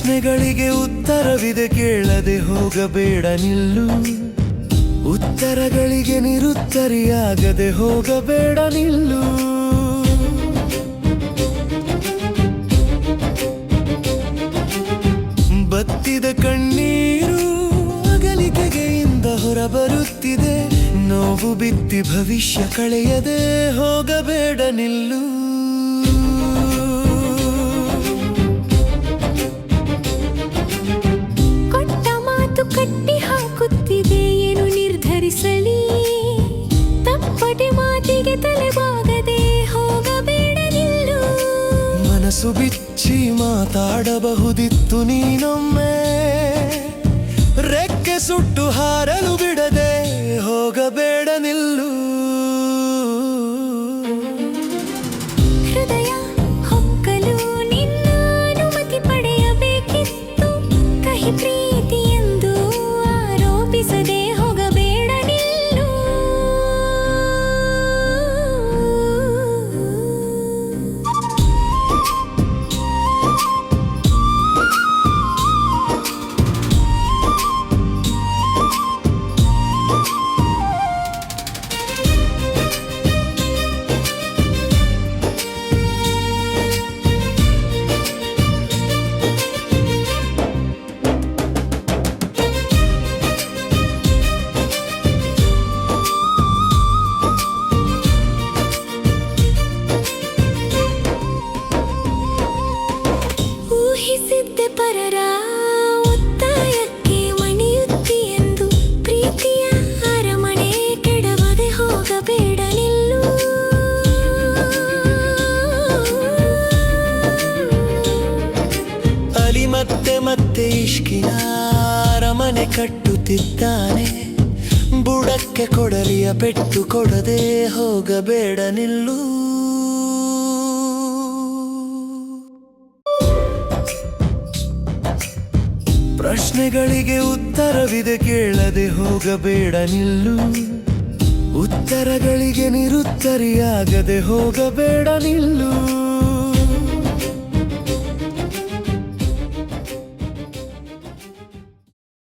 ಪ್ರಶ್ನೆಗಳಿಗೆ ಉತ್ತರವಿದೆ, ಕೇಳದೆ ಹೋಗಬೇಡ ನಿಲ್ಲು. ಉತ್ತರಗಳಿಗೆ ನಿರುತ್ತರಿಯಾಗದೆ ಹೋಗಬೇಡ ನಿಲ್ಲು. ಬತ್ತಿದ ಕಣ್ಣೀರು ಅಗಲಿಕೆಗೆಯಿಂದ ಹೊರಬರುತ್ತಿದೆ. ನೋವು ಬಿತ್ತಿ ಭವಿಷ್ಯ ಕಳೆಯದೆ ಹೋಗಬೇಡ ನಿಲ್ಲು. ಕೊಟ್ಟ ಮಾತು ಕಟ್ಟಿ ಹಾಕುತ್ತಿದೆ, ಏನು ನಿರ್ಧರಿಸಲಿ? ತಪ್ಪಟೆ ಮಾತಿಗೆ ತಲೆಬಾಗದೆ ಹೋಗಬೇಡ ನಿಲ್ಲು. ಮನಸ್ಸು ಬಿಚ್ಚಿ ಮಾತಾಡಬಹುದಿತ್ತು ನೀನೊಮ್ಮೆ, ರೆಕ್ಕೆ ಸುಟ್ಟು ಹಾರಲು ಬಿಡದೆ ಹೋಗಬೇಡ ನಿಲ್ಲು. ಹೃದಯ ಹೊಕ್ಕಲು ನಿನ್ನ ಅನುಮತಿ ಪಡೆಯಬೇಕಿತ್ತು. ಕಹಿ ಪ್ರೀತಿ ಎಂದು ಆರೋಪಿಸದೆ ಹೋಗಬೇಡ ನಿಲ್ಲು. ಊಹಿಸಿದ್ದೆ ಪರರ ಒತ್ತಾಯಕ್ಕೆ ಮಣಿಯುತ್ತಿ ಎಂದು, ಪ್ರೀತಿಯ ಅರಮನೆ ಕೆಡವದೆ ಹೋಗಬೇಡ ನಿಲ್ಲು. ಅಲಿ ಮತ್ತೆ ಮತ್ತೆ ಇಷ್ಕಿನ ಅರಮನೆ ಕಟ್ಟುತ್ತಿದ್ದಾನೆ. ಬುಡಕ್ಕೆ ಕೊಡಲಿಯ ಪೆಟ್ಟು ಕೊಡದೆ ಹೋಗಬೇಡ ನಿಲ್ಲು. ಪ್ರಶ್ನೆಗಳಿಗೆ ಉತ್ತರವಿದೆ, ಕೇಳದೆ ಹೋಗಬೇಡ ನಿಲ್ಲು. ಉತ್ತರಗಳಿಗೆ ನಿರುತ್ತರಿಯಾಗದೆ ಹೋಗಬೇಡ ನಿಲ್ಲು.